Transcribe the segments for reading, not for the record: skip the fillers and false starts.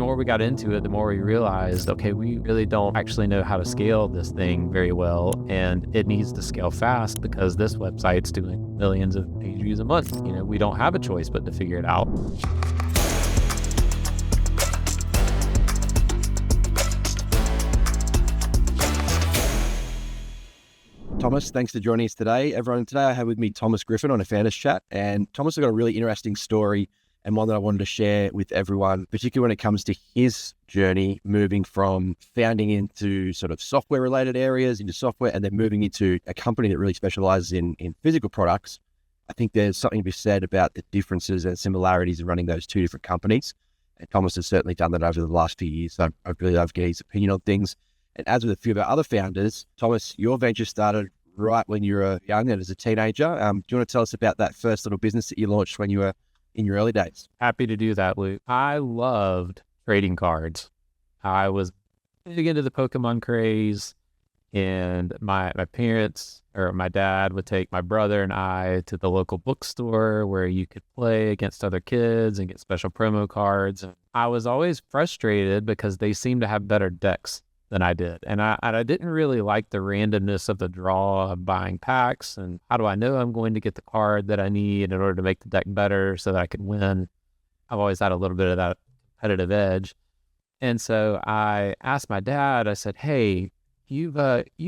more we got into it, the more we realized, okay, we really don't actually know how to scale this thing very well, and it needs to scale fast because this website's doing millions of page views a month. We don't have a choice but to figure it out. Thomas, thanks for joining us today. Everyone, today I have with me Thomas Griffin on a Founders Chat, and Thomas has got a really interesting story and one that I wanted to share with everyone, particularly when it comes to his journey moving from founding into sort of software related areas, into software, and then moving into a company that really specializes in physical products. I think there's something to be said about the differences and similarities in running those two different companies. And Thomas has certainly done that over the last few years. So I really love getting his opinion on things. And as with a few of our other founders, Thomas, your venture started right when you were young and as a teenager. Do you want to tell us about that first little business that you launched when you were in your early days? Happy to do that, Luke. I loved trading cards. I was big into the Pokemon craze, and my parents or my dad would take my brother and I to the local bookstore where you could play against other kids and get special promo cards. And I was always frustrated because they seemed to have better decks than I did. And I didn't really like the randomness of the draw of buying packs. And how do I know I'm going to get the card that I need in order to make the deck better so that I can win? I've always had a little bit of that competitive edge. And so I asked my dad, I said, hey, you've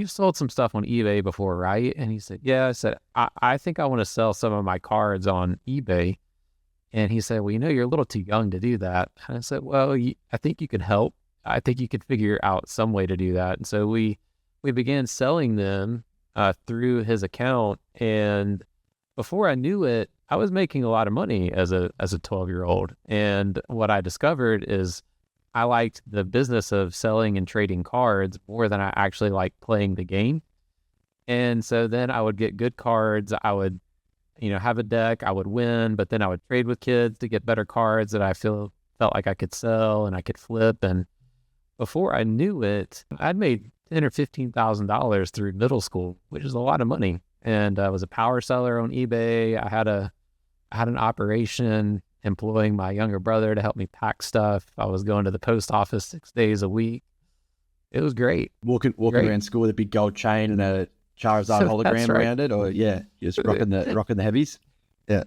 sold some stuff on eBay before, right? And he said, yeah. I said, I think I want to sell some of my cards on eBay. And he said, well, you're a little too young to do that. And I said, well, I think you could help. I think you could figure out some way to do that. And so we began selling them through his account. And before I knew it, I was making a lot of money as a 12-year-old. And what I discovered is I liked the business of selling and trading cards more than I actually liked playing the game. And so then I would get good cards. I would, have a deck, I would win, but then I would trade with kids to get better cards that I felt like I could sell and I could flip. And before I knew it, I'd made $10,000 or $15,000 through middle school, which is a lot of money. And I was a power seller on eBay. I had an operation employing my younger brother to help me pack stuff. I was going to the post office 6 days a week. It was great. Walking around school with a big gold chain and a Charizard hologram around it, or just rocking the heavies. Yeah.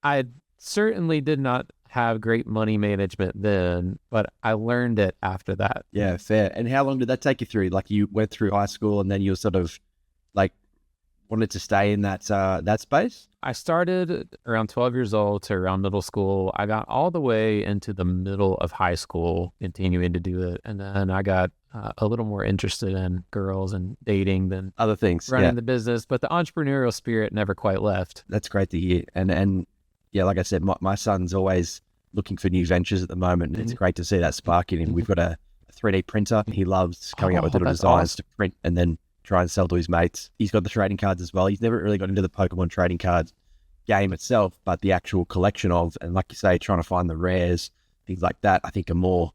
I certainly did not have great money management then, but I learned it after that. Yeah, fair. And how long did that take you through? Like you went through high school and then you were sort of like wanted to stay in that space? I started around 12 years old to around middle school. I got all the way into the middle of high school continuing to do it. And then I got a little more interested in girls and dating than other things, running the business, but the entrepreneurial spirit never quite left. That's great to hear. And yeah, like I said, my son's always looking for new ventures at the moment. Mm-hmm. It's great to see that spark in him. We've got a 3D printer. He loves coming up with little designs to print and then try and sell to his mates. He's got the trading cards as well. He's never really got into the Pokemon trading cards game itself, but the actual collection of, and like you say, trying to find the rares, things like that, I think are more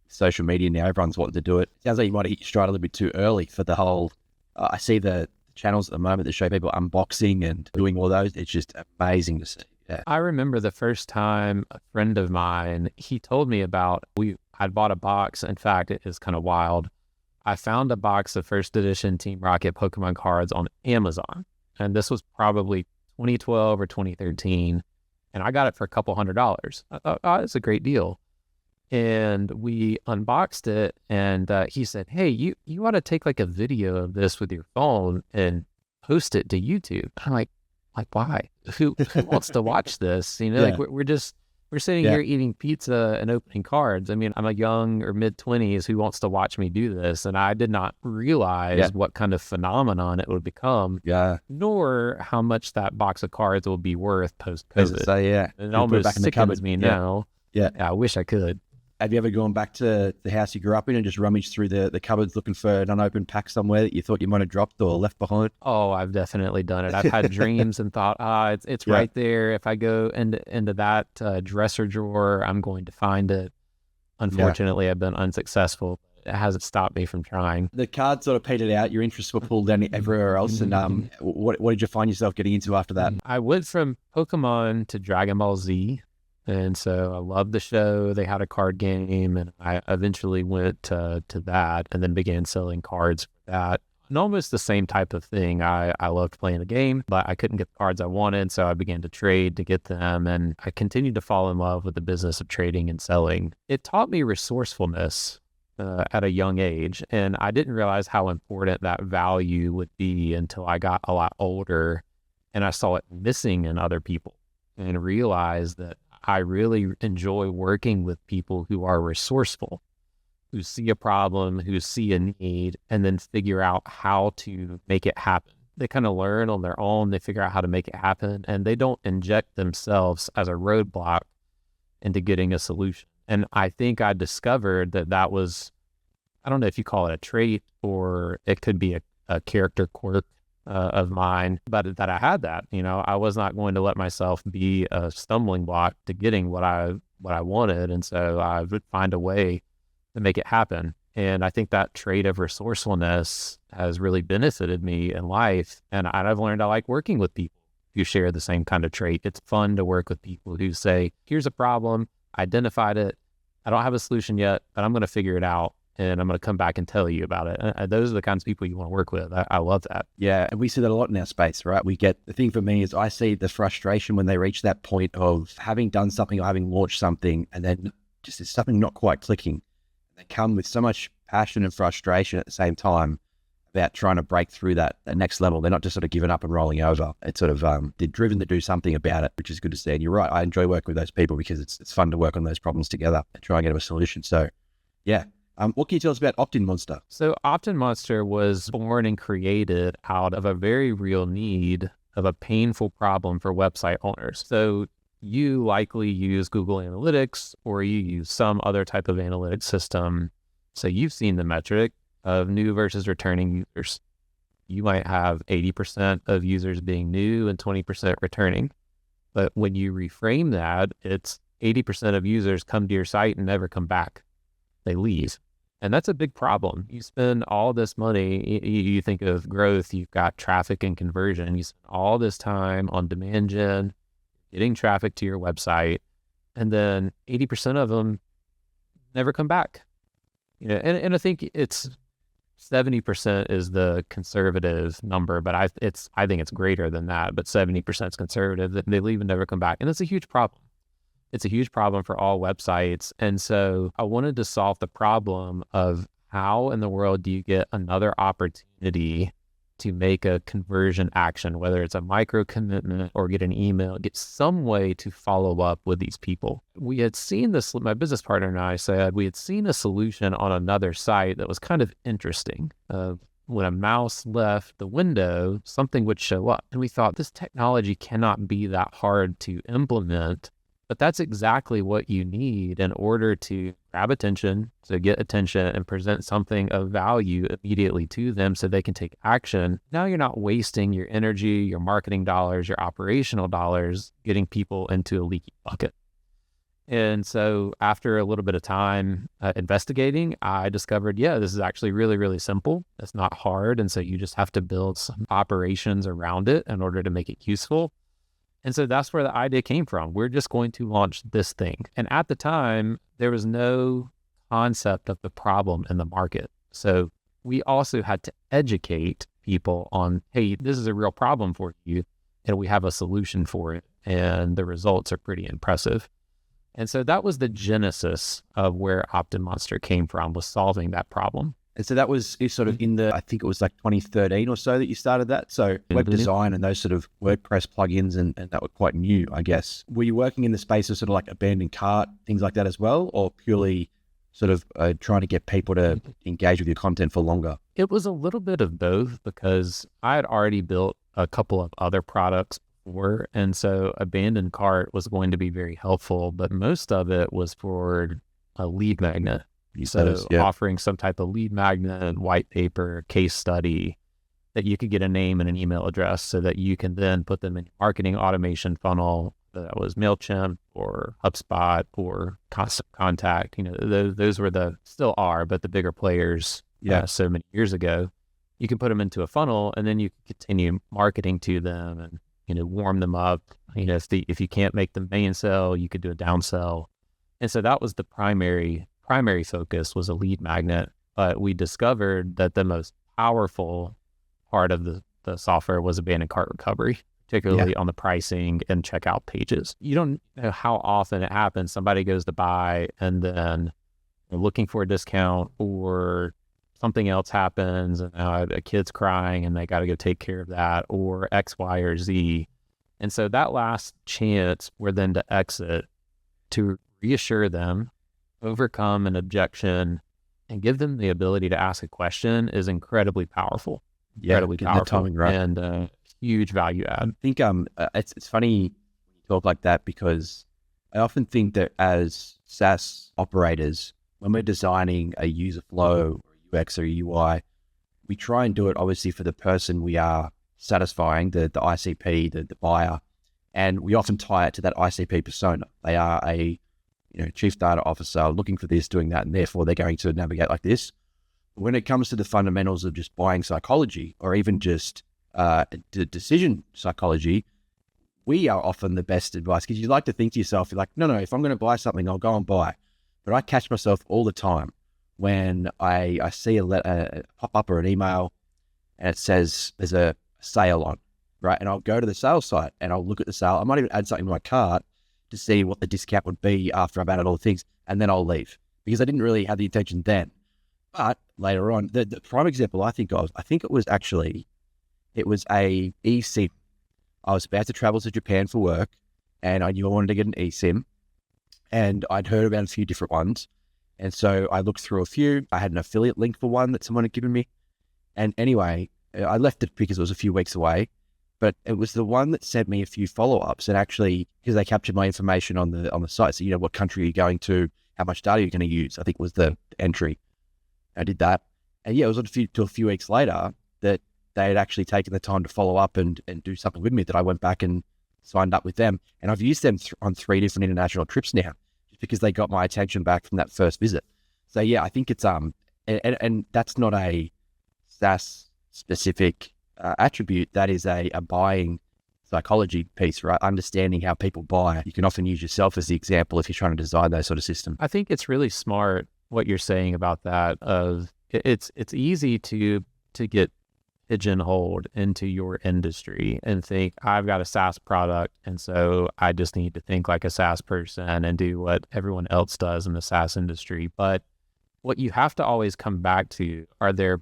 social media now. Everyone's wanting to do it. Sounds like you might have hit your stride a little bit too early for the whole, I see the channels at the moment that show people unboxing and doing all those. It's just amazing to see. Yeah. I remember the first time a friend of mine, he told me about, I'd bought a box. In fact, it is kind of wild. I found a box of first edition Team Rocket Pokemon cards on Amazon. And this was probably 2012 or 2013. And I got it for a couple $100. I thought, oh, that's a great deal. And we unboxed it and he said, hey, you ought to take like a video of this with your phone and post it to YouTube. I'm like, why? Who wants to watch this? Like we're sitting here eating pizza and opening cards. I mean, I'm a young or mid-20s who wants to watch me do this. And I did not realize what kind of phenomenon it would become, nor how much that box of cards will be worth post-COVID. So, it almost sickens me now. Yeah, I wish I could. Have you ever gone back to the house you grew up in and just rummaged through the cupboards looking for an unopened pack somewhere that you thought you might have dropped or left behind? Oh, I've definitely done it. I've had dreams and thought, it's right there. If I go into that dresser drawer, I'm going to find it. Unfortunately, I've been unsuccessful. It hasn't stopped me from trying. The cards sort of petered out. Your interests were pulled down everywhere else. And what did you find yourself getting into after that? I went from Pokemon to Dragon Ball Z. And so I loved the show. They had a card game, and I eventually went to that and then began selling cards for that. And almost the same type of thing. I loved playing the game, but I couldn't get the cards I wanted, so I began to trade to get them, and I continued to fall in love with the business of trading and selling. It taught me resourcefulness at a young age, and I didn't realize how important that value would be until I got a lot older and I saw it missing in other people and realized that I really enjoy working with people who are resourceful, who see a problem, who see a need, and then figure out how to make it happen. They kind of learn on their own, they figure out how to make it happen, and they don't inject themselves as a roadblock into getting a solution. And I think I discovered that was, I don't know if you call it a trait or it could be a character quirk of mine, but that I had that. I was not going to let myself be a stumbling block to getting what I wanted. And so I would find a way to make it happen. And I think that trait of resourcefulness has really benefited me in life. And I've learned I like working with people who share the same kind of trait. It's fun to work with people who say, here's a problem, I identified it, I don't have a solution yet, but I'm going to figure it out, and I'm going to come back and tell you about it. And those are the kinds of people you want to work with. I love that. Yeah, and we see that a lot in our space, right? The thing for me is I see the frustration when they reach that point of having done something or having launched something, and then just it's something not quite clicking. They come with so much passion and frustration at the same time about trying to break through that next level. They're not just sort of giving up and rolling over. It's sort of, they're driven to do something about it, which is good to see. And you're right, I enjoy working with those people because it's fun to work on those problems together and try and get them a solution. So yeah. What can you tell us about OptinMonster? So OptinMonster was born and created out of a very real need of a painful problem for website owners. So you likely use Google Analytics or you use some other type of analytics system. So you've seen the metric of new versus returning users. You might have 80% of users being new and 20% returning. But when you reframe that, it's 80% of users come to your site and never come back. They leave. And that's a big problem. You spend all this money, you think of growth, you've got traffic and conversion. You spend all this time on demand gen, getting traffic to your website, and then 80% of them never come back. And I think it's 70% is the conservative number, but I think it's greater than that, but 70% is conservative, that they leave and never come back. And it's a huge problem. It's a huge problem for all websites. And so I wanted to solve the problem of how in the world do you get another opportunity to make a conversion action, whether it's a micro commitment or get an email, get some way to follow up with these people. We had seen this, my business partner and I said, we had seen a solution on another site that was kind of interesting. When a mouse left the window, something would show up. And we thought this technology cannot be that hard to implement. But that's exactly what you need in order to grab attention, to get attention and present something of value immediately to them so they can take action. Now you're not wasting your energy, your marketing dollars, your operational dollars, getting people into a leaky bucket. And so after a little bit of time investigating, I discovered, this is actually really, really simple. It's not hard. And so you just have to build some operations around it in order to make it useful. And so that's where the idea came from. We're just going to launch this thing. And at the time, there was no concept of the problem in the market. So we also had to educate people on, hey, this is a real problem for you, and we have a solution for it. And the results are pretty impressive. And so that was the genesis of where OptinMonster came from, was solving that problem. And so that was sort of in I think it was like 2013 or so that you started that. So web design and those sort of WordPress plugins and that were quite new, I guess. Were you working in the space of sort of like abandoned cart, things like that as well, or purely sort of trying to get people to engage with your content for longer? It was a little bit of both because I had already built a couple of other products before. And so abandoned cart was going to be very helpful, but most of it was for a lead magnet. Offering some type of lead magnet, white paper, case study that you could get a name and an email address so that you can then put them in your marketing automation funnel. That was MailChimp or HubSpot or Constant Contact. Those were still are, but the bigger players so many years ago. You can put them into a funnel and then you can continue marketing to them and warm them up. If you can't make the main sell, you could do a down sell. And so that was the primary focus, was a lead magnet. But we discovered that the most powerful part of the software was abandoned cart recovery, particularly on the pricing and checkout pages. You don't know how often it happens. Somebody goes to buy and then they're looking for a discount, or something else happens and a kid's crying and they got to go take care of that, or X, Y, or Z. And so that last chance we're then to exit, to reassure them, overcome an objection, and give them the ability to ask a question is incredibly powerful. Incredibly powerful. The timing right. And huge value add. I think it's funny when you talk like that, because I often think that as SaaS operators, when we're designing a user flow, UX or UI, we try and do it obviously for the person we are satisfying, the ICP, the buyer, and we often tie it to that ICP persona. They are a chief data officer looking for this, doing that, and therefore they're going to navigate like this. But when it comes to the fundamentals of just buying psychology, or even just decision psychology, we are often the best advice, because you like to think to yourself, you're like, no, if I'm going to buy something, I'll go and buy. But I catch myself all the time when I see a pop-up or an email and it says there's a sale on, right? And I'll go to the sales site and I'll look at the sale. I might even add something to my cart to see what the discount would be after I've added all the things, and then I'll leave, because I didn't really have the intention then. But later on, the prime example I think of, it was a eSIM. I was about to travel to Japan for work, and I knew I wanted to get an eSIM, and I'd heard about a few different ones. And so I looked through a few. I had an affiliate link for one that someone had given me. And anyway, I left it because it was a few weeks away, but it was the one that sent me a few follow-ups, and actually, because they captured my information on the site. So, what country are you going to, how much data you're going to use, I think was the entry. I did that. And it was a few weeks later that they had actually taken the time to follow up and do something with me, that I went back and signed up with them. And I've used them on 3 different international trips now, because they got my attention back from that first visit. So I think it's and that's not a SaaS specific attribute. That is a buying psychology piece, right? Understanding how people buy. You can often use yourself as the example if you're trying to design those sort of systems. I think it's really smart what you're saying about that. It's easy to get pigeonholed into your industry and think, I've got a SaaS product, and so I just need to think like a SaaS person and do what everyone else does in the SaaS industry. But what you have to always come back to are their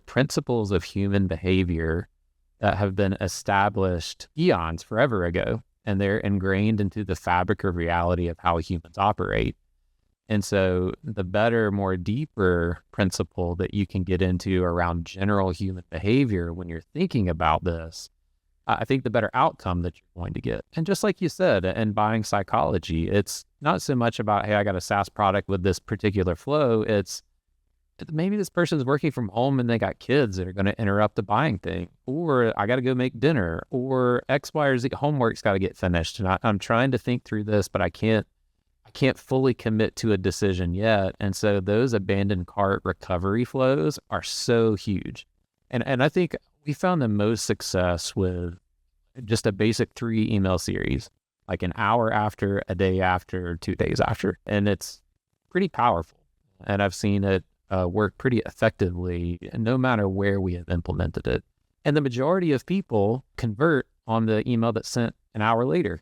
principles of human behavior that have been established eons, forever ago, and they're ingrained into the fabric of reality of how humans operate. And so the better, more deeper principle that you can get into around general human behavior when you're thinking about this, I think the better outcome that you're going to get. And just like you said, in buying psychology, it's not so much about, hey, I got a SaaS product with this particular flow. It's maybe this person's working from home and they got kids that are going to interrupt the buying thing, or I got to go make dinner, or X, Y, or Z homework's got to get finished. And I'm trying to think through this, but I can't fully commit to a decision yet. And so those abandoned cart recovery flows are so huge. And I think we found the most success with just a basic 3 email series, like an hour after, a day after, 2 days after. And it's pretty powerful. And I've seen it work pretty effectively, no matter where we have implemented it. And the majority of people convert on the email that's sent an hour later.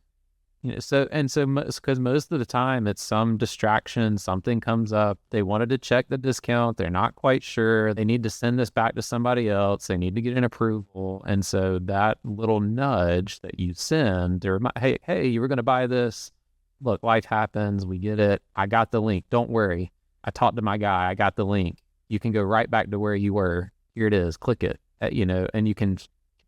Because most of the time it's some distraction, something comes up, they wanted to check the discount, they're not quite sure, they need to send this back to somebody else, they need to get an approval. And so that little nudge that you send to remind, hey, you were going to buy this. Look, life happens. We get it. I got the link. Don't worry. I talked to my guy. I got the link. You can go right back to where you were. Here it is. Click it, and you can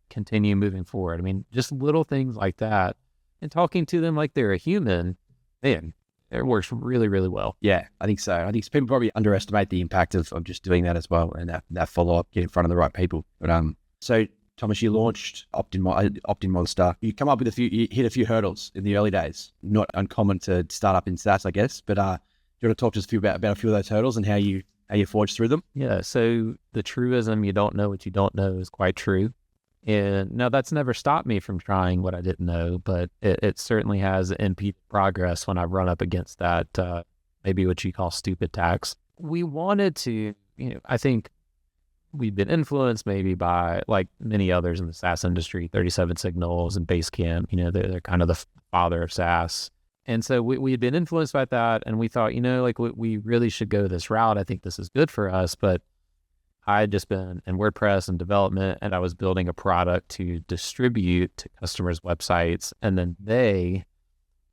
continue moving forward. I mean, just little things like that. And talking to them like they're a human, man, it works really, really well. Yeah, I think so. I think people probably underestimate the impact of just doing that as well, and that follow-up, get in front of the right people. But so Thomas, you launched OptinMonster. You come up with you hit a few hurdles in the early days. Not uncommon to start up in SaaS, I guess. But do you want to talk to us about a few of those hurdles and how you forged through them? Yeah. So the truism, you don't know what you don't know, is quite true. And now that's never stopped me from trying what I didn't know, but it certainly has impeded progress when I've run up against that, maybe what you call stupid tax. We wanted to, I think we've been influenced maybe by, like many others in the SaaS industry, 37 Signals and Basecamp, they're kind of the father of SaaS. And so we had been influenced by that, and we thought, like we really should go this route. I think this is good for us, but I had just been in WordPress and development, and I was building a product to distribute to customers' websites, and then they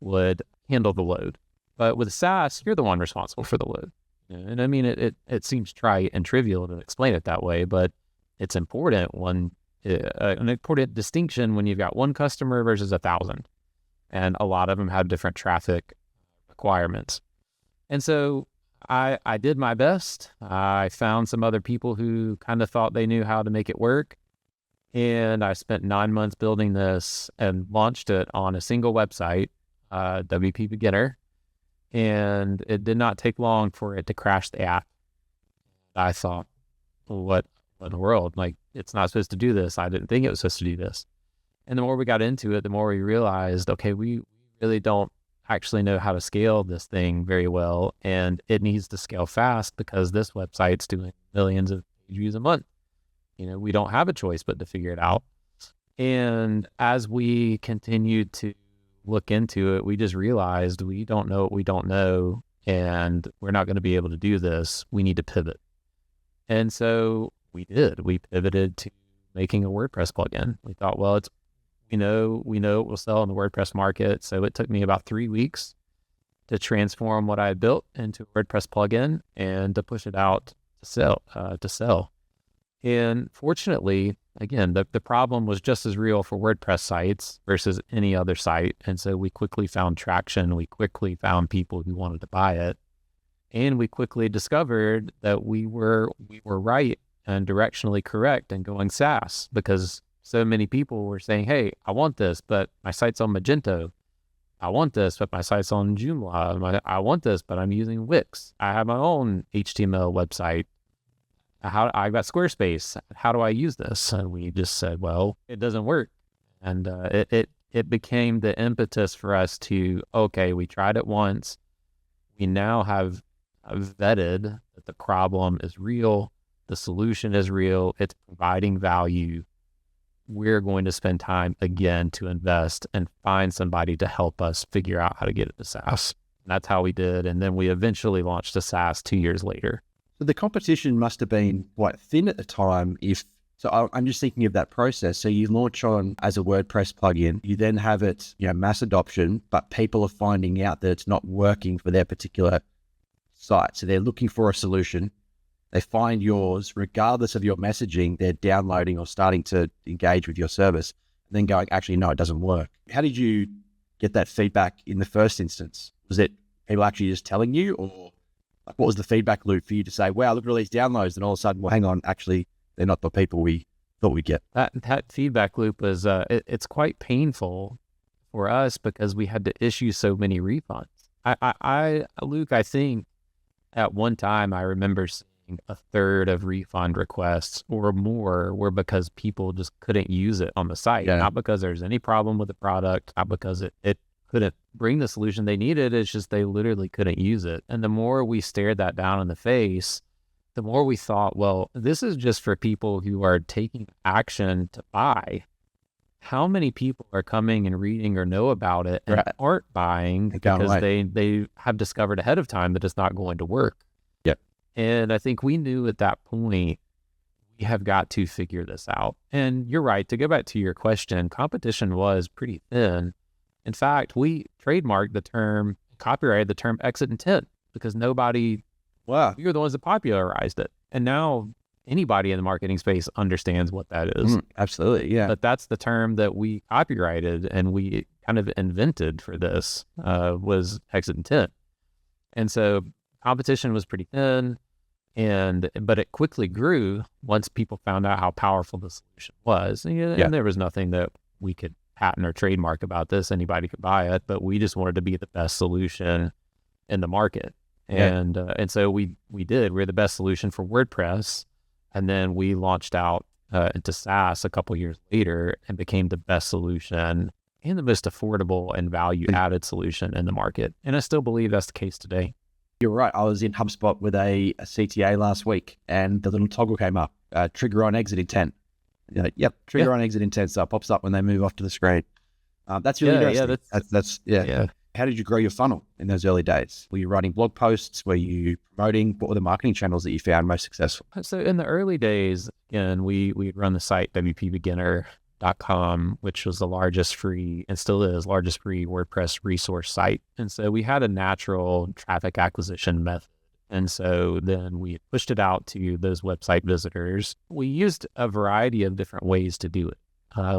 would handle the load. But with SaaS, you're the one responsible for the load. And I mean, it seems trite and trivial to explain it that way, but it's important an important distinction when you've got one customer versus 1,000. And a lot of them have different traffic requirements. And so I did my best. I found some other people who kind of thought they knew how to make it work. And I spent 9 months building this and launched it on a single website, WP Beginner. And it did not take long for it to crash the app. I thought, what in the world? Like, it's not supposed to do this. I didn't think it was supposed to do this. And the more we got into it, the more we realized, okay, we really don't actually know how to scale this thing very well, and it needs to scale fast because this website's doing millions of page views a month. We don't have a choice but to figure it out. And as we continued to look into it, we just realized we don't know what we don't know, and we're not going to be able to do this. We need to pivot. And so we did. We pivoted to making a WordPress plugin. We thought, well, we know it will sell in the WordPress market. So it took me about 3 weeks to transform what I had built into a WordPress plugin and to push it out to sell. And fortunately, again, the problem was just as real for WordPress sites versus any other site. And so we quickly found traction. We quickly found people who wanted to buy it. And we quickly discovered that we were right and directionally correct in going SaaS, because so many people were saying, hey, I want this, but my site's on Magento. I want this, but my site's on Joomla. I want this, but I'm using Wix. I have my own HTML website. I've got Squarespace. How do I use this? And we just said, well, it doesn't work. And it became the impetus for us to, okay, we tried it once. We now have vetted that the problem is real. The solution is real. It's providing value. We're going to spend time again to invest and find somebody to help us figure out how to get it to SaaS. And that's how we did. And then we eventually launched a SaaS 2 years later. So the competition must have been quite thin at the time. I'm just thinking of that process. So you launch on as a WordPress plugin, you then have it, mass adoption, but people are finding out that it's not working for their particular site. So they're looking for a solution. They find yours, regardless of your messaging, they're downloading or starting to engage with your service, and then going, actually, no, it doesn't work. How did you get that feedback in the first instance? Was it people actually just telling you, or what was the feedback loop for you to say, wow, look at all these downloads, and all of a sudden, well, hang on, actually, they're not the people we thought we'd get? That feedback loop was, it's quite painful for us because we had to issue so many refunds. Luke, I think at one time I remember seeing a third of refund requests or more were because people just couldn't use it on the site. Yeah. Not because there's any problem with the product, not because it couldn't bring the solution they needed. It's just they literally couldn't use it. And the more we stared that down in the face, the more we thought, well, this is just for people who are taking action to buy. How many people are coming and reading or know about it and aren't buying because they have discovered ahead of time that it's not going to work? Yep. And I think we knew at that point, we have got to figure this out. And you're right, to go back to your question, competition was pretty thin. In fact, we trademarked the term, copyrighted the term exit intent because nobody, we were the ones that popularized it. And now anybody in the marketing space understands what that is. Absolutely, yeah. But that's the term that we copyrighted and we kind of invented for this was exit intent. And so competition was pretty thin, but it quickly grew once people found out how powerful the solution was. And there was nothing that we could patent or trademark about this. Anybody could buy it, but we just wanted to be the best solution in the market. And so we did. We're the best solution for WordPress. And then we launched out into SaaS a couple years later and became the best solution and the most affordable and value-added solution in the market. And I still believe that's the case today. You're right. I was in HubSpot with a CTA last week, and the little toggle came up, trigger on exit intent. You're like, yep, trigger on exit intent. So it pops up when they move off to the screen. That's really interesting. Yeah. How did you grow your funnel in those early days? Were you writing blog posts? Were you promoting? What were the marketing channels that you found most successful? So in the early days, again, we'd run the site wpbeginner.com, which was the largest free, and still is, largest free WordPress resource site. And so we had a natural traffic acquisition method. And so then we pushed it out to those website visitors. We used a variety of different ways to do it.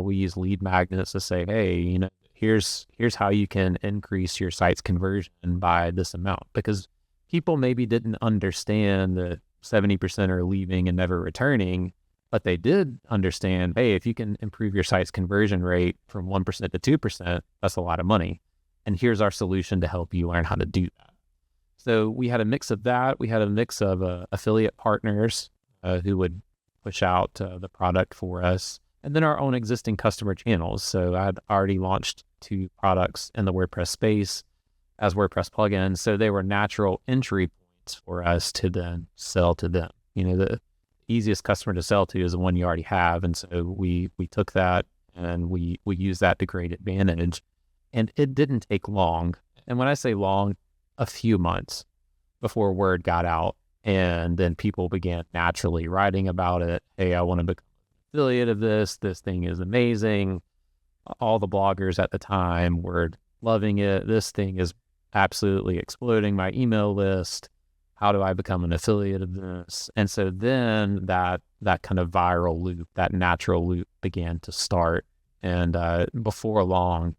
We used lead magnets to say, hey, here's how you can increase your site's conversion by this amount, because people maybe didn't understand that 70% are leaving and never returning, but they did understand, hey, if you can improve your site's conversion rate from 1% to 2%, that's a lot of money. And here's our solution to help you learn how to do that. So we had a mix of that. We had a mix of affiliate partners who would push out the product for us, and then our own existing customer channels. So I'd already launched 2 products in the WordPress space as WordPress plugins. So they were natural entry points for us to then sell to them. The easiest customer to sell to is the one you already have. And so we took that and we used that to great advantage. And it didn't take long. And when I say long, a few months before word got out. And then people began naturally writing about it. Hey, I want to become an affiliate of this. This thing is amazing. All the bloggers at the time were loving it. This thing is absolutely exploding my email list. How do I become an affiliate of this? And so then that kind of viral loop, that natural loop began to start. And before long,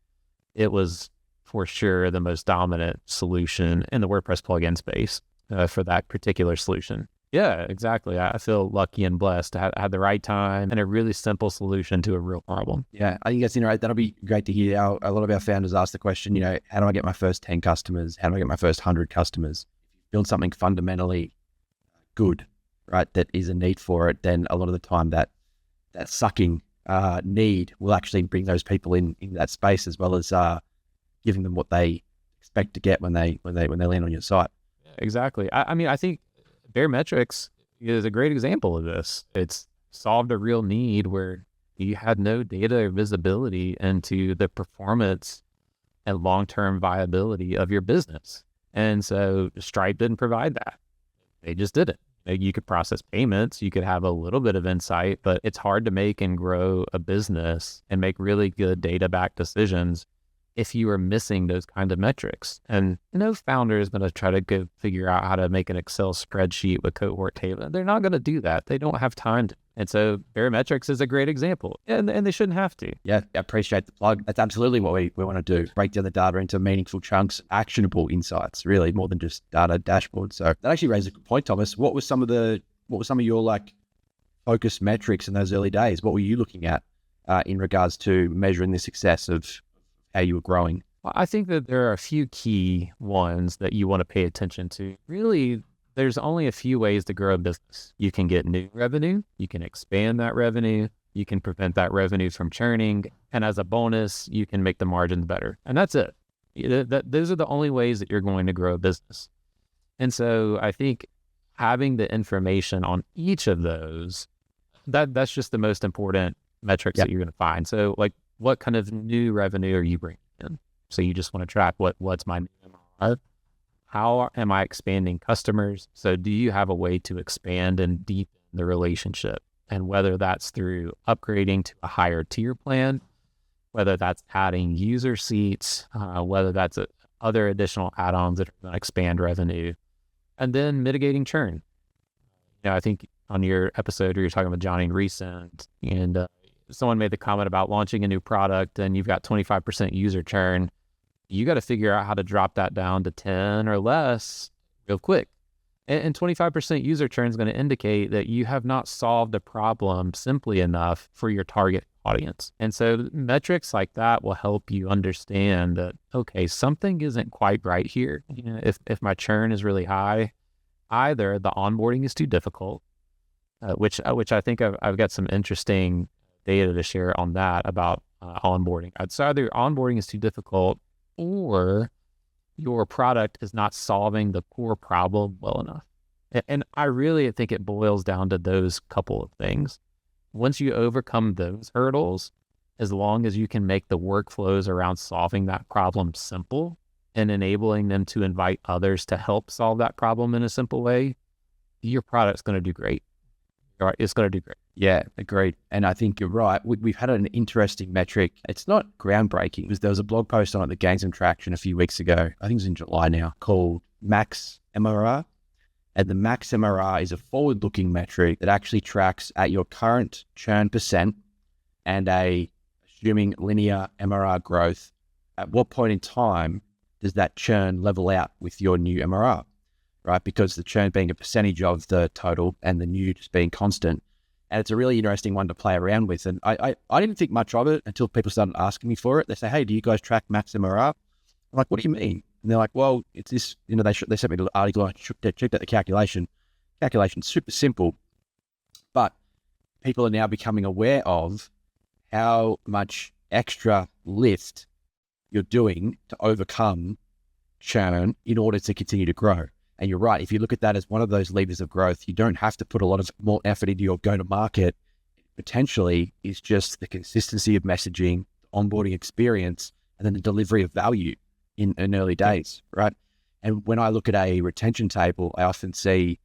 it was for sure the most dominant solution in the WordPress plugin space for that particular solution. Yeah, exactly. I feel lucky and blessed to have had the right time and a really simple solution to a real problem. Yeah, I think that's interesting. That'll be great to hear. A lot of our founders ask the question, how do I get my first 10 customers? How do I get my first 100 customers? Build something fundamentally good, right, that is a need for it, then a lot of the time that sucking need will actually bring those people in that space, as well as giving them what they expect to get when they land on your site. Yeah, exactly. I think Baremetrics is a great example of this. It's solved a real need where you had no data or visibility into the performance and long-term viability of your business. And so Stripe didn't provide that. They just didn't. You could process payments, you could have a little bit of insight, but it's hard to make and grow a business and make really good data-backed decisions if you are missing those kind of metrics. And no founder is going to try to go figure out how to make an Excel spreadsheet with cohort table. They're not going to do that. They don't have time to. And so Baremetrics is a great example, and they shouldn't have to. Yeah, I appreciate the plug. That's absolutely what we want to do. Break down the data into meaningful chunks, actionable insights, really, more than just data dashboards. So that actually raises a good point, Thomas. What were some of your focus metrics in those early days? What were you looking at in regards to measuring the success of how you were growing? Well, I think that there are a few key ones that you want to pay attention to. Really, there's only a few ways to grow a business. You can get new revenue, you can expand that revenue, you can prevent that revenue from churning, and as a bonus, you can make the margins better. And that's it. Those are the only ways that you're going to grow a business. And so I think having the information on each of those, that's just the most important metrics that you're going to find. So what kind of new revenue are you bringing in? So you just want to track what's my new MRR? How am I expanding customers? So do you have a way to expand and deepen the relationship? And whether that's through upgrading to a higher tier plan, whether that's adding user seats, whether that's other additional add-ons that are going to expand revenue, and then mitigating churn. I think on your episode where you're talking about Johnny recent, and someone made the comment about launching a new product and you've got 25% user churn. You got to figure out how to drop that down to 10 or less real quick. And 25% user churn is going to indicate that you have not solved a problem simply enough for your target audience. And so metrics like that will help you understand that, okay, something isn't quite right here. If my churn is really high, either the onboarding is too difficult, which I think I've got some interesting data to share on that about onboarding. It's either onboarding is too difficult or your product is not solving the core problem well enough. And I really think it boils down to those couple of things. Once you overcome those hurdles, as long as you can make the workflows around solving that problem simple and enabling them to invite others to help solve that problem in a simple way, your product's going to do great. All right, it's going to do great. Yeah, agreed. And I think you're right. We've had an interesting metric. It's not groundbreaking because there was a blog post on it that gained some traction a few weeks ago. I think it was in July now, called Max MRR. And the Max MRR is a forward-looking metric that actually tracks at your current churn percent and assuming linear MRR growth. At what point in time does that churn level out with your new MRR, right? Because the churn being a percentage of the total and the new just being constant. And it's a really interesting one to play around with. And I didn't think much of it until people started asking me for it. They say, hey, do you guys track Max MRR? I'm like, what do you mean? And they're like, well, it's this, they sent me an article, I checked out the calculation. Calculation's super simple, but people are now becoming aware of how much extra lift you're doing to overcome churn in order to continue to grow. And you're right. If you look at that as one of those levers of growth, you don't have to put a lot of more effort into your go-to-market. Potentially is just the consistency of messaging, the onboarding experience, and then the delivery of value in early days, right? And when I look at a retention table, I often see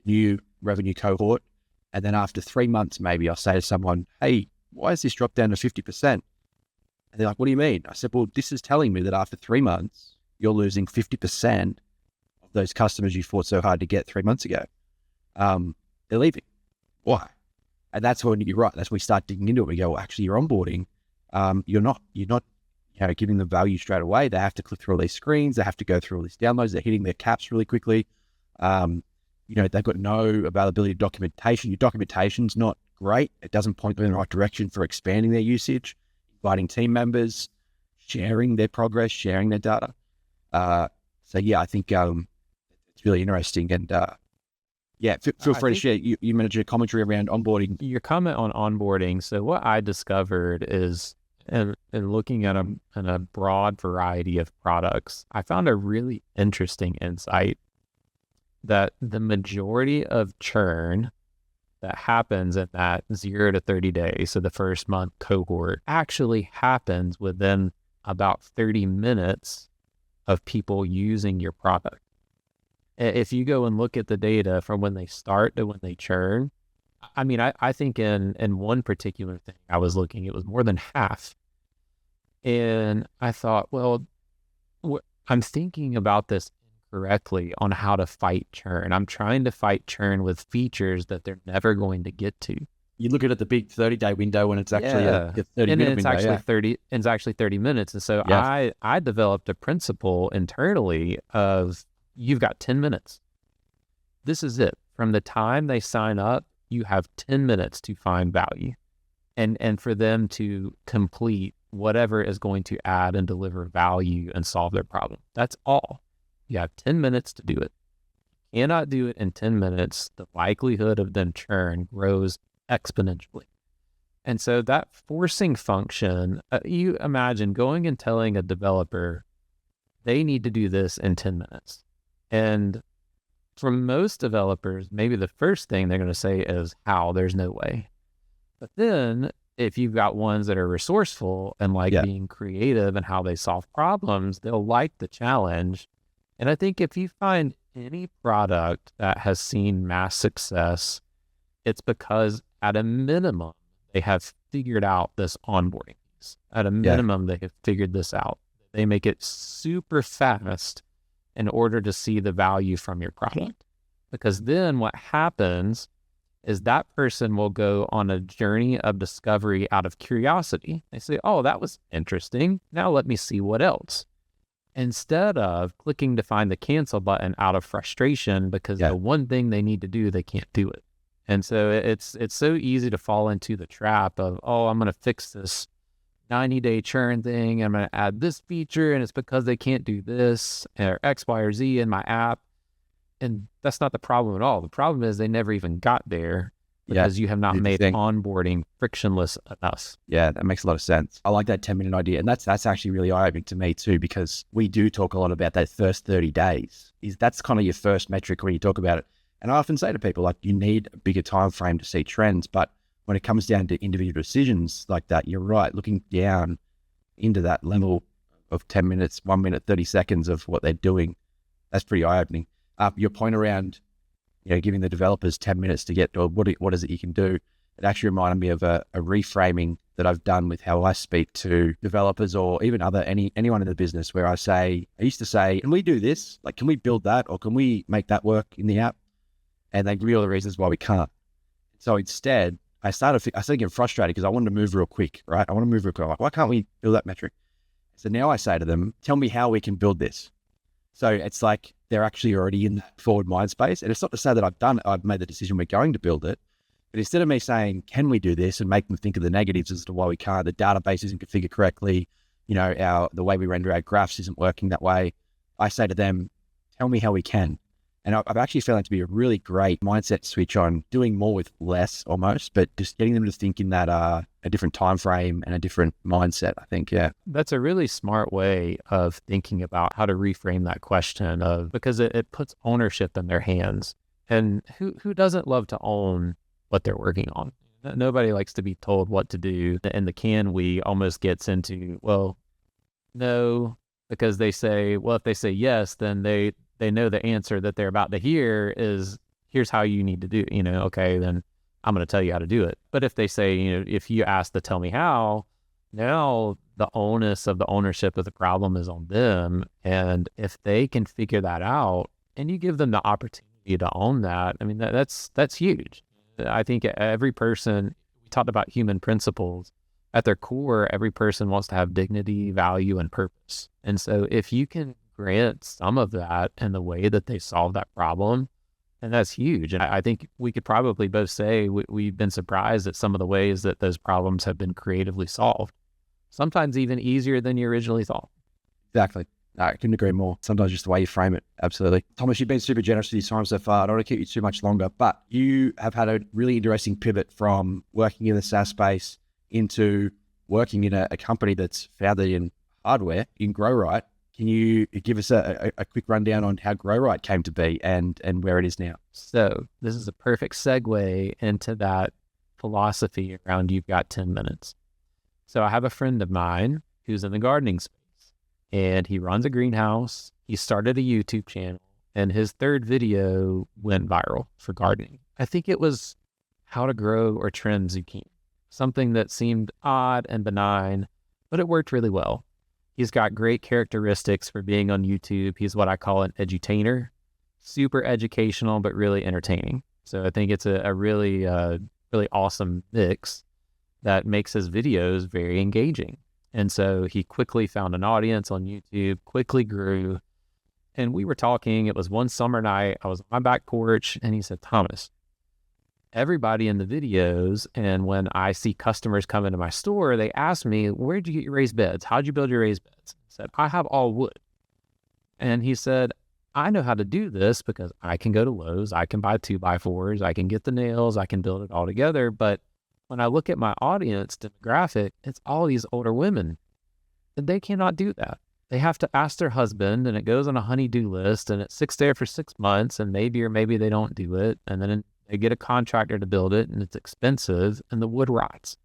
new revenue cohort. And then after 3 months, maybe I'll say to someone, hey, why has this dropped down to 50%? And they're like, what do you mean? I said, well, this is telling me that after 3 months, you're losing 50% of those customers you fought so hard to get 3 months ago. They're leaving. Why? And that's when you're right. That's when we start digging into it. We go, well, actually, you're onboarding. You're not giving them value straight away. They have to click through all these screens. They have to go through all these downloads. They're hitting their caps really quickly. They've got no availability of documentation. Your documentation's not great. It doesn't point them in the right direction for expanding their usage, inviting team members, sharing their progress, sharing their data. So yeah, I think it's really interesting. And feel free to share. You mentioned your commentary around onboarding. Your comment on onboarding. So what I discovered is, and looking at a broad variety of products, I found a really interesting insight that the majority of churn that happens in that 0 to 30 days, so the first month cohort, actually happens within about 30 minutes of people using your product. If you go and look at the data from when they start to when they churn, I mean, I think in one particular thing I was looking, it was more than half. And I thought, well, I'm thinking about this incorrectly on how to fight churn. I'm trying to fight churn with features that they're never going to get to. You look at the big 30-day window when it's actually a 30-minute window. It's actually 30 minutes. And so I developed a principle internally of, you've got 10 minutes. This is it. From the time they sign up, you have 10 minutes to find value and for them to complete whatever is going to add and deliver value and solve their problem. That's all. You have 10 minutes to do it. You cannot do it in 10 minutes. The likelihood of them churn grows exponentially. And so that forcing function, you imagine going and telling a developer, they need to do this in 10 minutes. And for most developers, maybe the first thing they're going to say is, how? There's no way. But then if you've got ones that are resourceful and being creative and how they solve problems, they'll like the challenge. And I think if you find any product that has seen mass success, it's because at a minimum, they have figured out this onboarding piece. At a minimum, they have figured this out. They make it super fast in order to see the value from your product. Because then what happens is that person will go on a journey of discovery out of curiosity. They say, oh, that was interesting. Now let me see what else. Instead of clicking to find the cancel button out of frustration because the one thing they need to do, they can't do it. And so it's so easy to fall into the trap of, oh, I'm going to fix this 90-day churn thing. I'm going to add this feature, and it's because they can't do this or X, Y, or Z in my app. And that's not the problem at all. The problem is they never even got there. because you have not do the made thing. onboarding frictionless enough. Yeah, that makes a lot of sense. I like that 10-minute idea. And that's actually really eye-opening to me too, because we do talk a lot about that first 30 days. That's kind of your first metric when you talk about it. And I often say to people, like, you need a bigger time frame to see trends. But when it comes down to individual decisions like that, you're right, looking down into that level of 10 minutes, 1 minute, 30 seconds of what they're doing, that's pretty eye-opening. Your point around, giving the developers 10 minutes to get to what is it you can do, it actually reminded me of a reframing that I've done with how I speak to developers or even anyone in the business, where I used to say, can we do this? Like, can we build that? Or can we make that work in the app? And they give me all the reasons why we can't. So instead, I started getting frustrated because I wanted to move real quick, right? I want to move real quick. I'm like, why can't we build that metric? So now I say to them, tell me how we can build this. So it's like they're actually already in that forward mind space. And it's not to say that I've made the decision we're going to build it. But instead of me saying, can we do this, and make them think of the negatives as to why we can't, the database isn't configured correctly, the way we render our graphs isn't working that way, I say to them, tell me how we can. And I've actually found that to be a really great mindset switch on doing more with less almost, but just getting them to think in that a different time frame and a different mindset, I think, yeah. That's a really smart way of thinking about how to reframe that question because it puts ownership in their hands. And who doesn't love to own what they're working on? Nobody likes to be told what to do. And the can we almost gets into, well, no, because they say, well, if they say yes, then they know the answer that they're about to hear is, here's how you need to do, okay, then I'm going to tell you how to do it. But if they say, if you ask to tell me how, now the onus of the ownership of the problem is on them. And if they can figure that out and you give them the opportunity to own that, I mean, that's huge. I think every person, we talked about human principles. At their core, every person wants to have dignity, value, and purpose. And so if you can grant some of that in the way that they solve that problem, and that's huge. And I think we could probably both say we've been surprised at some of the ways that those problems have been creatively solved, sometimes even easier than you originally thought. Exactly. No, I couldn't agree more. Sometimes just the way you frame it. Absolutely. Thomas, you've been super generous with your time so far. I don't want to keep you too much longer, but you have had a really interesting pivot from working in the SaaS space into working in a company that's founded in hardware, in GrowRight. Can you give us a quick rundown on how GrowRight came to be and where it is now? So this is a perfect segue into that philosophy around you've got 10 minutes. So I have a friend of mine who's in the gardening space, and he runs a greenhouse. He started a YouTube channel, and his third video went viral for gardening. I think it was how to grow or trim zucchini, something that seemed odd and benign, but it worked really well. He's got great characteristics for being on YouTube. He's what I call an edutainer, super educational, but really entertaining. So I think it's a really, really awesome mix that makes his videos very engaging. And so he quickly found an audience on YouTube, quickly grew. And we were talking, it was one summer night, I was on my back porch, and he said, Thomas, everybody in the videos, and when I see customers come into my store, they ask me, where'd you get your raised beds? How'd you build your raised beds? I said, I have all wood. And he said, I know how to do this because I can go to Lowe's, I can buy 2x4s, I can get the nails, I can build it all together. But when I look at my audience demographic, it's all these older women, and they cannot do that. They have to ask their husband, and it goes on a honey-do list, and it sits there for 6 months, and maybe they don't do it. And then they get a contractor to build it, and it's expensive, and the wood rots.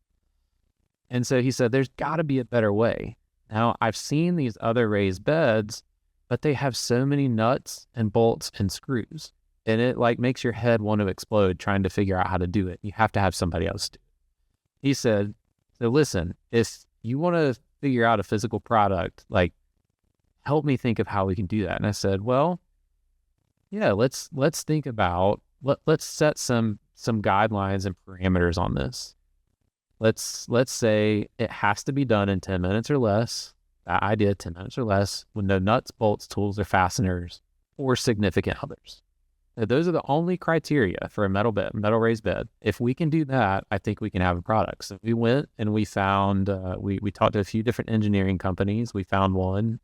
And so he said, there's got to be a better way. Now, I've seen these other raised beds, but they have so many nuts and bolts and screws, and it makes your head want to explode trying to figure out how to do it. You have to have somebody else do it. He said, so listen, if you want to figure out a physical product, help me think of how we can do that. And I said, well, yeah, let's think about, let's set some guidelines and parameters on this. Let's say it has to be done in 10 minutes or less. That idea, 10 minutes or less, with no nuts, bolts, tools, or fasteners, or significant others. Those are the only criteria for a metal raised bed. If we can do that, I think we can have a product. So we went and we found, we talked to a few different engineering companies. We found one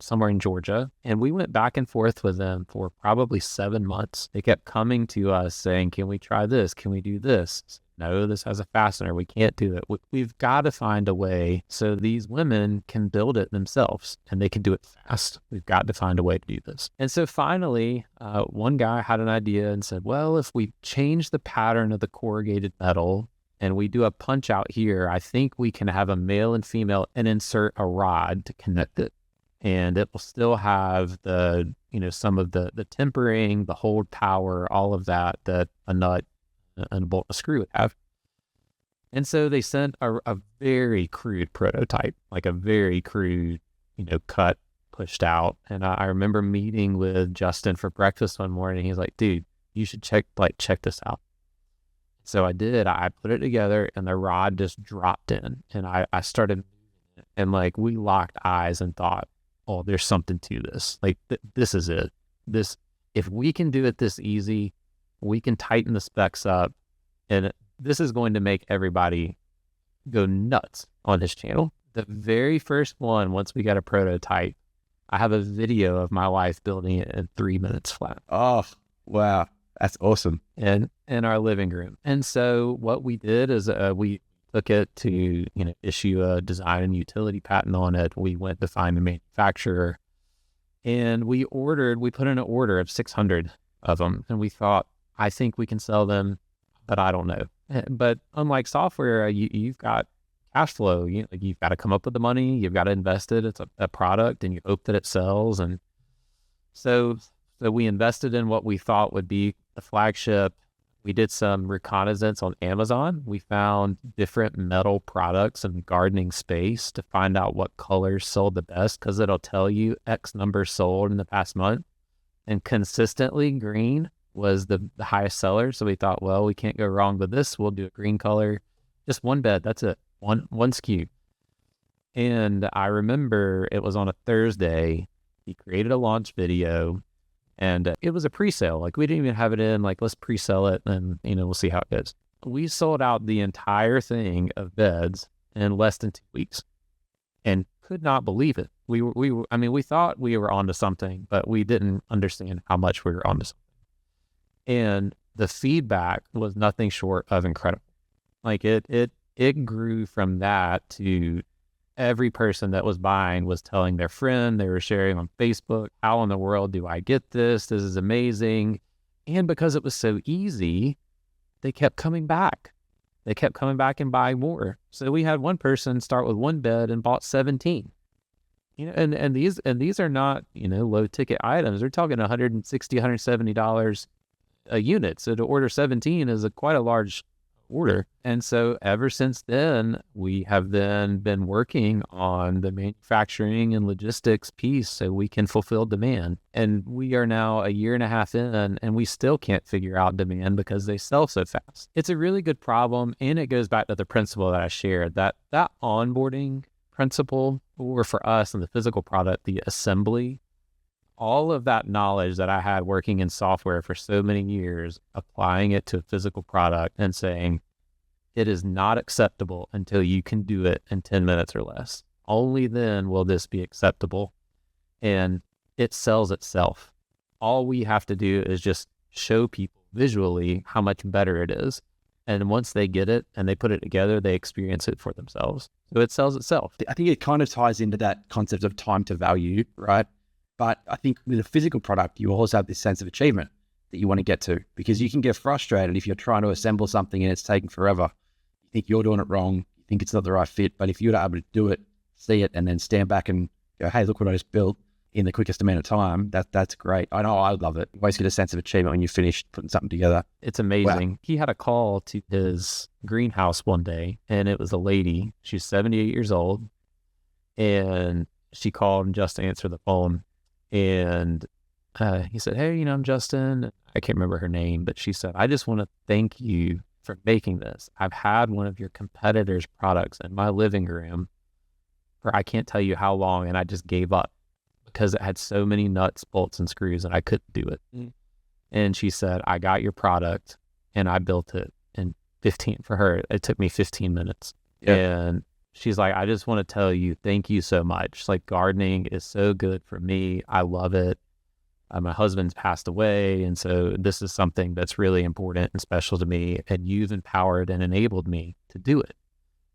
somewhere in Georgia, and we went back and forth with them for probably 7 months. They kept coming to us saying, can we try this? Can we do this? No, this has a fastener. We can't do it. We've got to find a way so these women can build it themselves and they can do it fast. We've got to find a way to do this. And so finally, one guy had an idea and said, well, if we change the pattern of the corrugated metal and we do a punch out here, I think we can have a male and female and insert a rod to connect it. And it will still have the, some of the tempering, the hold power, all of that a nut and a bolt and a screw would have. And so they sent a very crude prototype, like a very crude, cut, pushed out. And I remember meeting with Justin for breakfast one morning. He's like, dude, you should check this out. So I did. I put it together and the rod just dropped in and I started moving it. And we locked eyes and thought, oh, there's something to this. This is it. If we can do it this easy, we can tighten the specs up, and this is going to make everybody go nuts on this channel. The very first one, once we got a prototype, I have a video of my wife building it in 3 minutes flat. Oh, wow. That's awesome. In our living room. And so what we did is we took it to, issue a design and utility patent on it. We went to find the manufacturer, and we put in an order of 600 of them, and we thought, I think we can sell them, but I don't know. But unlike software, you've got cash flow. You've got to come up with the money. You've got to invest it. It's a product, and you hope that it sells. And so we invested in what we thought would be the flagship. We did some reconnaissance on Amazon. We found different metal products in the gardening space to find out what colors sold the best, because it'll tell you X number sold in the past month. And consistently, green was the highest seller. So we thought, well, we can't go wrong with this. We'll do a green color, just one bed. That's it. One SKU. And I remember it was on a Thursday. He created a launch video, and it was a pre-sale. We didn't even have it in, let's pre-sell it and, we'll see how it goes. We sold out the entire thing of beds in less than 2 weeks and could not believe it. We thought we were onto something, but we didn't understand how much we were onto something. And the feedback was nothing short of incredible. It grew from that to every person that was buying was telling their friend, they were sharing on Facebook, how in the world do I get this? This is amazing. And because it was so easy, they kept coming back. They kept coming back and buying more. So we had one person start with one bed and bought 17. And these are not, low ticket items. They're talking $160, $170 a unit. So to order 17 is quite a large order. And so ever since then, we have then been working on the manufacturing and logistics piece so we can fulfill demand. And we are now a year and a half in, and we still can't figure out demand because they sell so fast. It's a really good problem. And it goes back to the principle that I shared, that onboarding principle, or for us in the physical product, the assembly, all of that knowledge that I had working in software for so many years, applying it to a physical product and saying, it is not acceptable until you can do it in 10 minutes or less. Only then will this be acceptable. And it sells itself. All we have to do is just show people visually how much better it is. And once they get it and they put it together, they experience it for themselves. So it sells itself. I think it kind of ties into that concept of time to value, right? But I think with a physical product, you also have this sense of achievement that you want to get to, because you can get frustrated if you're trying to assemble something and it's taking forever. You think you're doing it wrong. You think it's not the right fit. But if you're able to do it, see it, and then stand back and go, hey, look what I just built in the quickest amount of time, that's great. I know, I love it. You always get a sense of achievement when you finish putting something together. It's amazing. Wow. He had a call to his greenhouse one day, and it was a lady. She's 78 years old, and she called and just answered the phone. And he said, hey, I'm Justin. I can't remember her name, but she said, I just want to thank you for making this. I've had one of your competitors' products in my living room for I can't tell you how long, and I just gave up because it had so many nuts, bolts, and screws, and I couldn't do it. And she said, I got your product and I built it in 15 for her. It took me 15 minutes. Yeah. And she's like, I just want to tell you, thank you so much. Like, gardening is so good for me. I love it. My husband's passed away. And so this is something that's really important and special to me. And you've empowered and enabled me to do it.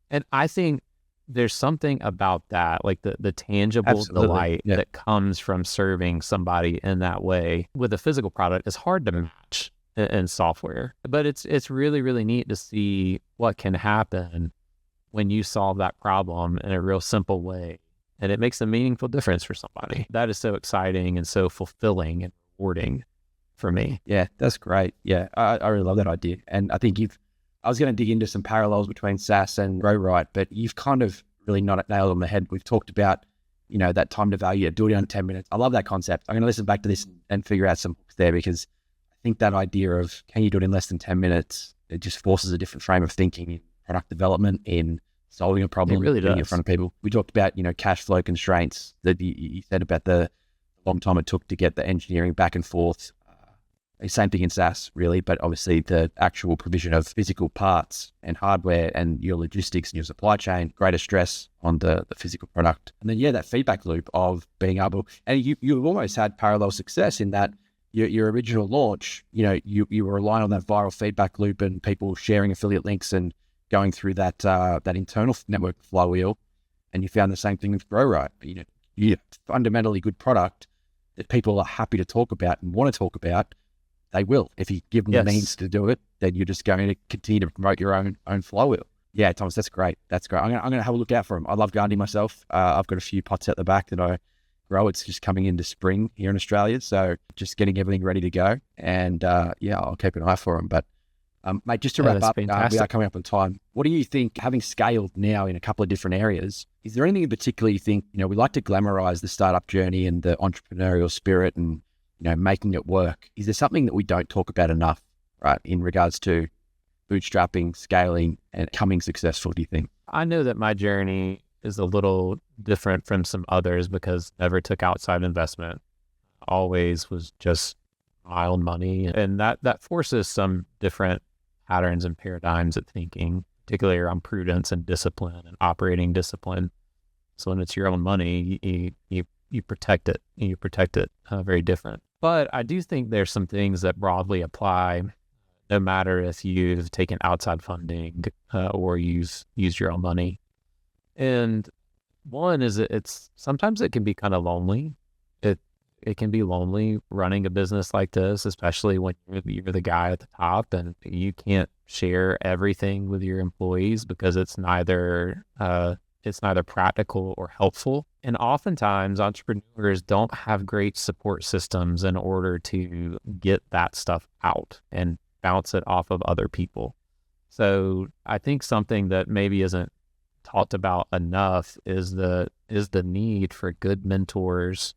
And I think there's something about that, like the tangible Absolutely. delight Yeah. that comes from serving somebody in that way with a physical product is hard to match in software. But it's really, really neat to see what can happen when you solve that problem in a real simple way. And it makes a meaningful difference for somebody. That is so exciting and so fulfilling and rewarding for me. Yeah, that's great. Yeah, I really love that idea. And I think I was going to dig into some parallels between SaaS and GrowRight, but you've kind of really nailed it on the head. We've talked about, that time to value, do it in 10 minutes. I love that concept. I'm going to listen back to this and figure out some hooks there, because I think that idea of can you do it in less than 10 minutes, it just forces a different frame of thinking in product development, in solving a problem, It really getting in does. front of people. We talked about, cash flow constraints that you said about the long time it took to get the engineering back and forth. Same thing in SaaS, really, but obviously the actual provision of physical parts and hardware and your logistics and your supply chain, greater stress on the physical product. And then, that feedback loop of being able, and you've almost had parallel success in that your original launch, you were relying on that viral feedback loop and people sharing affiliate links and going through that internal network flywheel. And you found the same thing with GrowRight. You fundamentally good product that people are happy to talk about and want to talk about. They will. If you give them the means to do it, then you're just going to continue to promote your own flywheel. Yeah, Thomas, that's great. That's great. I'm going to have a look out for them. I love gardening myself. I've got a few pots at the back that I grow. It's just coming into spring here in Australia, so just getting everything ready to go. And I'll keep an eye for them. But mate, just to wrap up, we are coming up on time. What do you think, having scaled now in a couple of different areas, is there anything in particular you think, we like to glamorize the startup journey and the entrepreneurial spirit and making it work? Is there something that we don't talk about enough, right, in regards to bootstrapping, scaling, and becoming successful, do you think? I know that my journey is a little different from some others because I never took outside investment. Always was just my own money. And that forces some different patterns and paradigms of thinking, particularly around prudence and discipline and operating discipline. So when it's your own money, you protect it. And you protect it very different. But I do think there's some things that broadly apply, no matter if you've taken outside funding or you've used your own money. And one is sometimes it can be kind of lonely. It can be lonely running a business like this, especially when you're the guy at the top and you can't share everything with your employees because it's neither practical or helpful. And oftentimes entrepreneurs don't have great support systems in order to get that stuff out and bounce it off of other people. So I think something that maybe isn't talked about enough is the need for good mentors,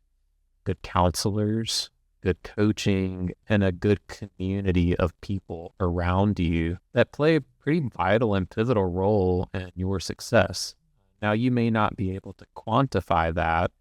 good counselors, good coaching, and a good community of people around you that play a pretty vital and pivotal role in your success. Now, you may not be able to quantify that,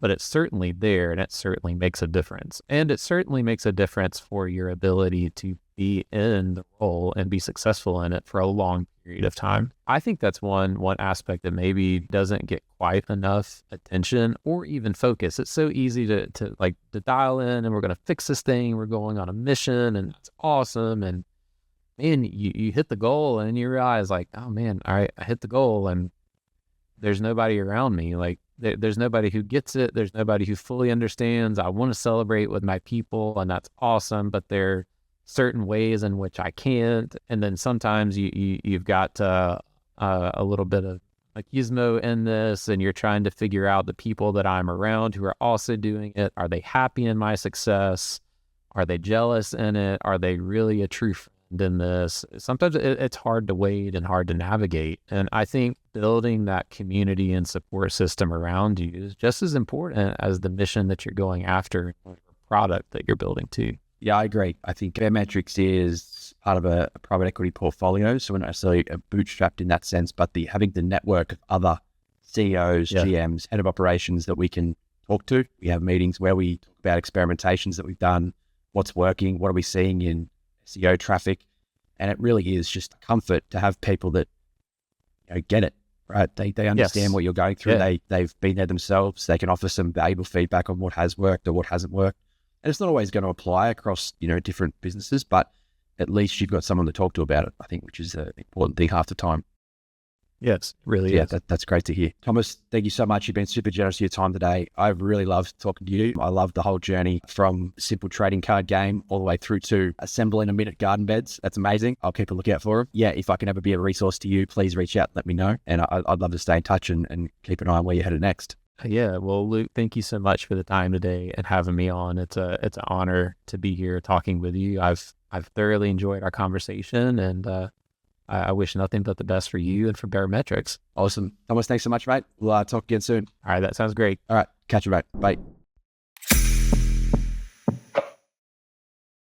but it's certainly there and it certainly makes a difference. And it certainly makes a difference for your ability to be in the role and be successful in it for a long period of time. I think that's one aspect that maybe doesn't get quite enough attention or even focus. It's so easy to dial in and we're going to fix this thing. We're going on a mission and it's awesome. And man, you hit the goal and you realize like, oh man, all right, I hit the goal and there's nobody around me. Like there's nobody who gets it. There's nobody who fully understands. I want to celebrate with my people and that's awesome, but there are certain ways in which I can't. And then sometimes you've got a little bit of machismo in this and you're trying to figure out the people that I'm around who are also doing it. Are they happy in my success? Are they jealous in it? Are they really a true friend in this? Sometimes it's hard to wade and hard to navigate. And I think building that community and support system around you is just as important as the mission that you're going after, or product that you're building too. Yeah, I agree. I think Metrics is part of a private equity portfolio, so we're not necessarily bootstrapped in that sense, but having the network of other CEOs, GMs, head of operations that we can talk to. We have meetings where we talk about experimentations that we've done, what's working, what are we seeing in SEO traffic. And it really is just a comfort to have people that get it, right? They understand what you're going through. Yeah. They've been there themselves. They can offer some valuable feedback on what has worked or what hasn't worked. And it's not always going to apply across, different businesses, but at least you've got someone to talk to about it, I think, which is an important thing half the time. Yes, really Yeah, is. that's great to hear. Thomas, thank you so much. You've been super generous with your time today. I've really loved talking to you. I love the whole journey from simple trading card game all the way through to assembling a minute garden beds. That's amazing. I'll keep a lookout for them. Yeah, if I can ever be a resource to you, please reach out, let me know. And I'd love to stay in touch and keep an eye on where you're headed next. Yeah, well, Luke, thank you so much for the time today and having me on. It's an honor to be here talking with you. I've thoroughly enjoyed our conversation, and I wish nothing but the best for you and for Barometrics. Awesome. Thomas, thanks so much, mate. We'll talk again soon. All right, that sounds great. All right, catch you, mate. Bye.